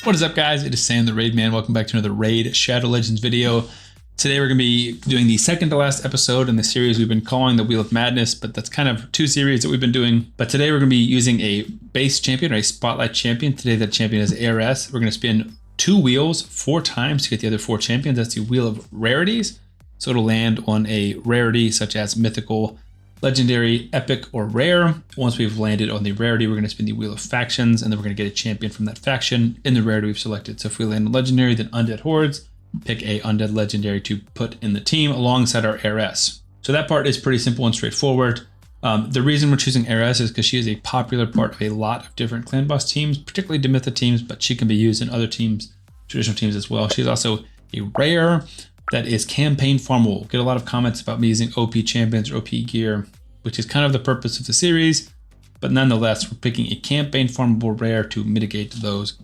What is up, guys? It is Sam the Raid Man. Welcome back to another Raid Shadow Legends video. Today we're going to be doing the second to last episode in the series we've been calling the Wheel of Madness, but that's kind of two series that we've been doing. But today we're going to be using a base champion or a spotlight champion. Today that champion is Heiress. We're going to spin 2 wheels 4 times to get the other 4 champions. That's the Wheel of Rarities. So it'll land on a rarity such as mythical, legendary, epic, or rare. Once we've landed on the rarity, we're going to spin the Wheel of Factions, and then we're going to get a champion from that faction in the rarity we've selected. So if we land on legendary, then Undead Hordes, pick a Undead Legendary to put in the team alongside our Heiress. So that part is pretty simple and straightforward. The reason we're choosing Heiress is because she is a popular part of a lot of different clan boss teams, particularly Demitha teams, but she can be used in other teams, traditional teams as well. She's also a rare that is campaign farmable. Get a lot of comments about me using OP champions or OP gear, which is kind of the purpose of the series, but nonetheless, we're picking a campaign farmable rare to mitigate those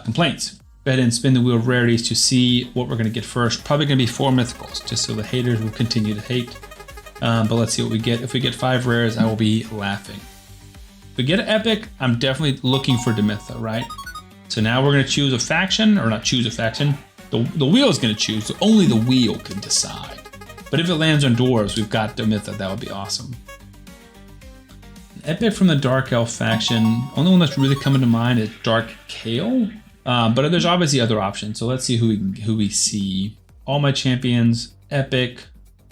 complaints. Go ahead and spin the Wheel of Rarities to see what we're gonna get first. Probably gonna be 4 mythicals, just so the haters will continue to hate. But let's see what we get. If we get 5 rares, I will be laughing. If we get an epic, I'm definitely looking for Demitha, right? So now we're gonna choose a faction, or not choose a faction. The wheel is going to choose, so only the wheel can decide. But if it lands on dwarves, we've got Demitha. That would be awesome. An epic from the Dark Elf faction. Only one that's really coming to mind is Dark Kale. But there's obviously other options. So let's see who we see. All my champions, epic,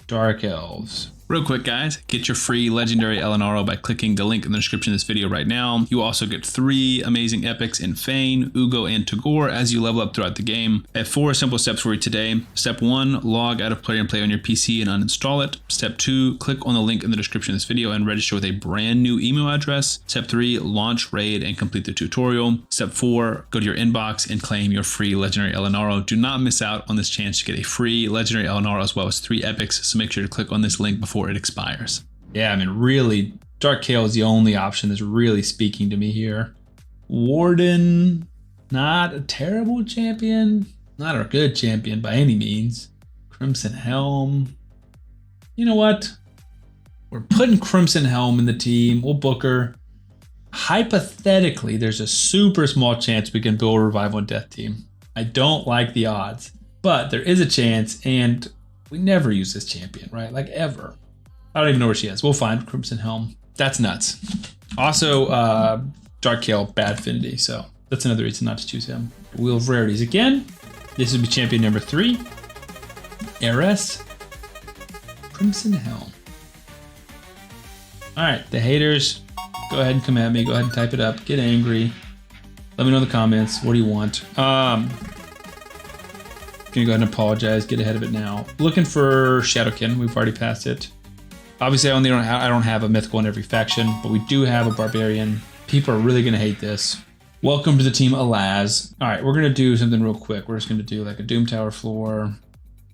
Dark Elves. Real quick, guys, get your free legendary LNRO by clicking the link in the description of this video right now. You also get 3 amazing epics in Fane, Ugo, and Tagore as you level up throughout the game. I have 4 simple steps for you today. Step 1, log out of Player and Play on your PC and uninstall it. Step 2, click on the link in the description of this video and register with a brand new email address. Step 3, launch Raid and complete the tutorial. Step 4, go to your inbox and claim your free legendary LNRO. Do not miss out on this chance to get a free legendary LNRO as well as 3 epics, so make sure to click on this link before it expires. Yeah, I mean, really, Dark Kale is the only option that's really speaking to me here. Warden, not a terrible champion, not a good champion by any means. Crimson Helm. You know what? We're putting Crimson Helm in the team. We'll book her. Hypothetically, there's a super small chance we can build a Revival and Death team. I don't like the odds, but there is a chance, and we never use this champion, right? Like, ever. I don't even know where she is. We'll find Crimson Helm. That's nuts. Also, Dark Kale, bad affinity, so that's another reason not to choose him. Wheel of Rarities again. This would be champion number 3. Heiress. Crimson Helm. All right, the haters, go ahead and come at me. Go ahead and type it up. Get angry. Let me know in the comments. What do you want? Gonna go ahead and apologize. Get ahead of it now. Looking for Shadowkin. We've already passed it. Obviously, I don't have a mythical in every faction, but we do have a barbarian. People are really gonna hate this. Welcome to the team Alaz. All right, we're gonna do something real quick. We're just gonna do like a Doom Tower floor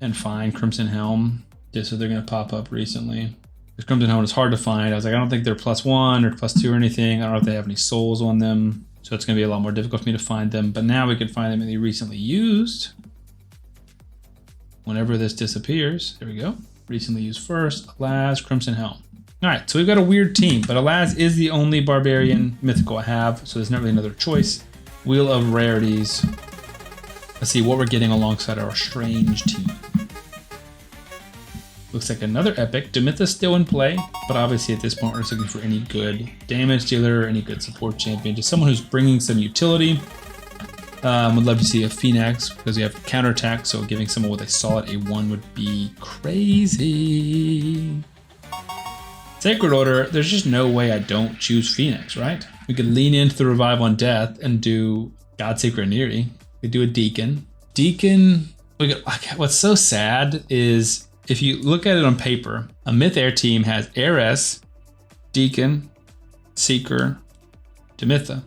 and find Crimson Helm. Just so they're gonna pop up recently. This Crimson Helm is hard to find. I was like, I don't think they're +1 or +2 or anything. I don't know if they have any souls on them. So it's gonna be a lot more difficult for me to find them, but now we can find them in the recently used. Whenever this disappears, there we go. Recently used first, Alaz, Crimson Helm. All right, so we've got a weird team, but Alaz is the only barbarian mythical I have, so there's not really another choice. Wheel of Rarities. Let's see what we're getting alongside our strange team. Looks like another epic. Demitha's still in play, but obviously at this point we're just looking for any good damage dealer, any good support champion, just someone who's bringing some utility. Would love to see a fenax because we have counterattack, so giving someone with a solid A1 would be crazy. Sacred Order, there's just no way I don't choose fenax, right? We could lean into the Revival on Death and do God Sacred Neary. We could do a Deacon. What's so sad is if you look at it on paper, a Myth Air team has Heiress, Deacon, Seeker, Demitha.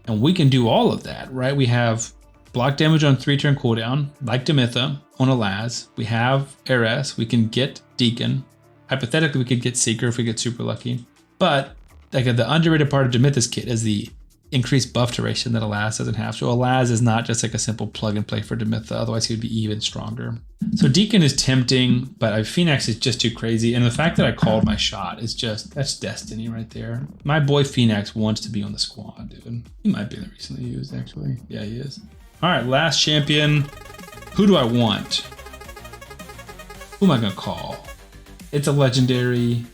And we can do all of that, right? We have block damage on 3-turn cooldown, like Demitha on Alaz. We have Heiress. We can get Deacon. Hypothetically, we could get Seeker if we get super lucky. But like the underrated part of Demitha's kit is the increased buff duration that alaz doesn't have. So alaz is not just like a simple plug and play for Demitha, otherwise he would be even stronger. So Deacon is tempting, but Fenax is just too crazy. And the fact that I called my shot is just, that's destiny right there. My boy Fenax wants to be on the squad, dude. He might be the recently used, actually. Yeah, he is. All right, last champion. Who do I want? Who am I gonna call? It's a legendary.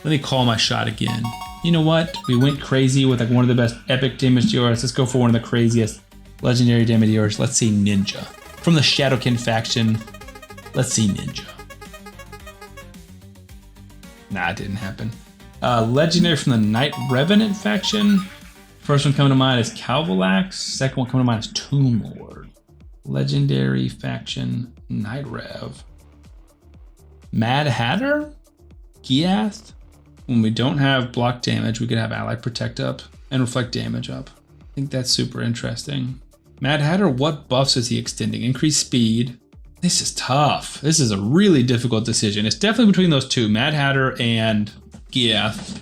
Let me call my shot again. You know what? We went crazy with like one of the best epic damage dealers. Let's go for one of the craziest legendary damage dealers. Let's see Ninja. From the Shadowkin faction, let's see Ninja. Nah, it didn't happen. Legendary from the Night Revenant faction. First one coming to mind is Calvalax. Second one coming to mind is Tomb Lord. Legendary faction, Night Rev. Mad Hatter? Giath? When we don't have block damage, we could have ally protect up and reflect damage up. I think that's super interesting. Mad Hatter, what buffs is he extending? Increased speed. This is tough. This is a really difficult decision. It's definitely between those two, Mad Hatter and Giath.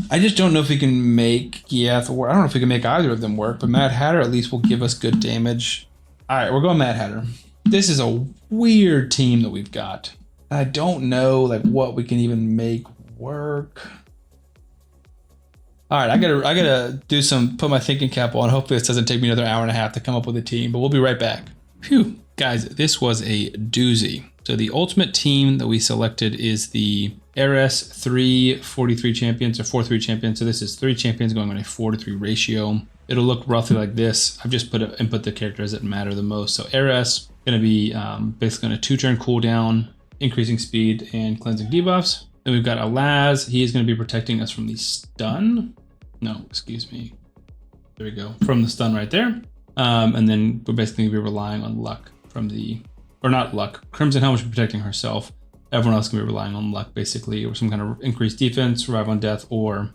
I just don't know if we can make Giath work. I don't know if we can make either of them work, but Mad Hatter at least will give us good damage. All right, we're going Mad Hatter. This is a weird team that we've got. I don't know like what we can even make work. All right, I gotta do put my thinking cap on. Hopefully this doesn't take me another hour and a half to come up with a team, but we'll be right back. Phew, guys, this was a doozy. So the ultimate team that we selected is the Heiress 3-43 champions or 4-3 champions. So this is 3 champions going on a 4-3 ratio. It'll look roughly like this. I've just input the characters that matter the most. So Heiress gonna be basically on a 2-turn cooldown, increasing speed and cleansing debuffs. Then we've got alaz. He is going to be protecting us from the stun. No, excuse me. There we go. From the stun right there. And then we're basically going to be relying on luck from the, or not luck. Crimson Helm is protecting herself. Everyone else can be relying on luck basically, or some kind of increased defense, survive on death, or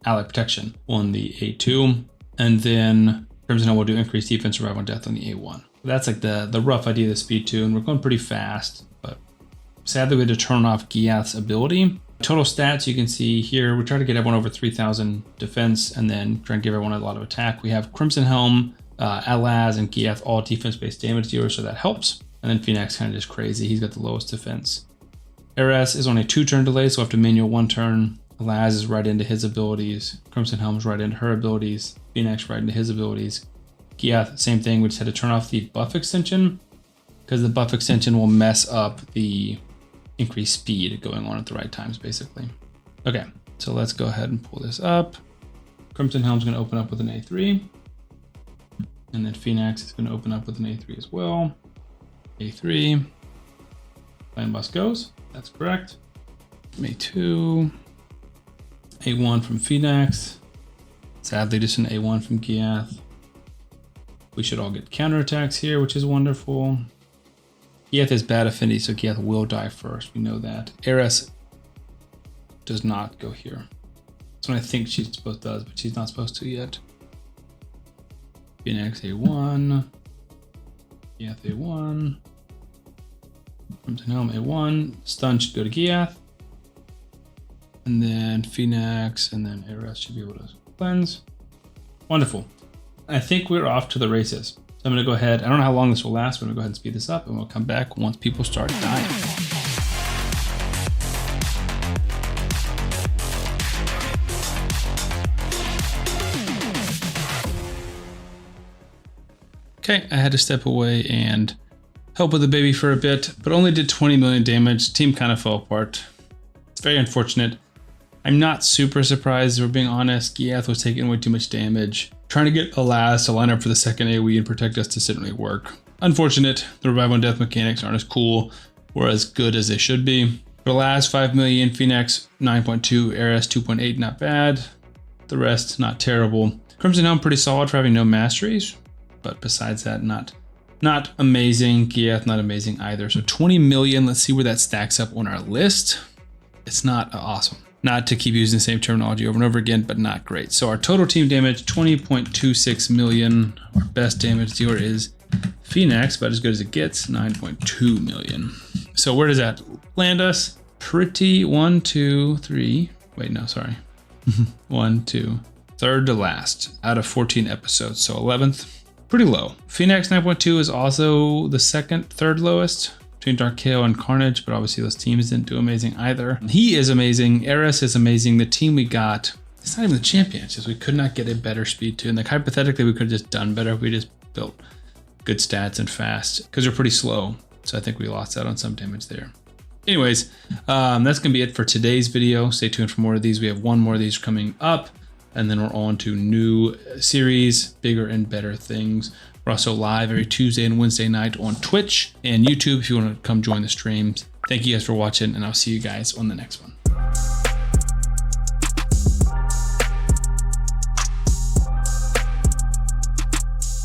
ally protection on the A2. And then Crimson Helm will do increased defense, survive on death on the A1. That's like the rough idea of the speed 2, and we're going pretty fast, but sadly we had to turn off Giath's ability. Total stats you can see here, we try to get everyone over 3,000 defense and then try and give everyone a lot of attack. We have Crimson Helm, alaz, and Giath all defense-based damage dealers, so that helps. And then Fenax kind of just crazy, he's got the lowest defense. Heiress is on a 2-turn delay, so we'll have to manual 1 turn. Alaz is right into his abilities. Crimson Helm's right into her abilities. Fenax right into his abilities. Giath, same thing, we just had to turn off the buff extension because the buff extension will mess up the increased speed going on at the right times, basically. Okay, so let's go ahead and pull this up. Crimson Helm's going to open up with an A3. And then Fenax is going to open up with an A3 as well. A3. Plan bus goes. That's correct. A2. A1 from Fenax. Sadly, just an A1 from Giath. We should all get counterattacks here, which is wonderful. Giath has bad affinity, so Giath will die first. We know that. Heiress does not go here. That's what I think she does, but she's not supposed to yet. Fenax A1. Giath A1. Crimson Helm A1. Stun should go to Giath. And then Fenax, and then Heiress should be able to cleanse. Wonderful. I think we're off to the races. So I'm gonna go ahead, I don't know how long this will last, but I'm gonna go ahead and speed this up and we'll come back once people start dying. Okay, I had to step away and help with the baby for a bit, but only did 20 million damage. Team kind of fell apart. It's very unfortunate. I'm not super surprised, if we're being honest. Giath was taking way too much damage. Trying to get alaz to line up for the second AoE and protect us didn't really work. Unfortunate, the revive on death mechanics aren't as cool or as good as they should be. For alaz, 5 million, Fenax 9.2, Heiress 2.8, not bad. The rest, not terrible. Crimson Helm pretty solid for having no masteries, but besides that, not amazing. Giath, not amazing either. So 20 million, let's see where that stacks up on our list. It's not awesome. Not to keep using the same terminology over and over again, but not great. So our total team damage, 20.26 million. Our best damage dealer is Fenax, about as good as it gets, 9.2 million. So where does that land us? Pretty 1, 2, 3. Wait, no, sorry. 1, 2, third to last out of 14 episodes. So 11th, pretty low. Fenax 9.2 is also the third lowest between Dark KO and Carnage, but obviously those teams didn't do amazing either. He is amazing. Heiress is amazing. The team we got, it's not even the champion. It's just we could not get a better speed 2. And like hypothetically, we could have just done better if we just built good stats and fast, because they're pretty slow. So I think we lost out on some damage there. Anyways, that's gonna be it for today's video. Stay tuned for more of these. We have one more of these coming up, and then we're on to new series, bigger and better things. We're also live every Tuesday and Wednesday night on Twitch and YouTube if you want to come join the streams. Thank you guys for watching, and I'll see you guys on the next one.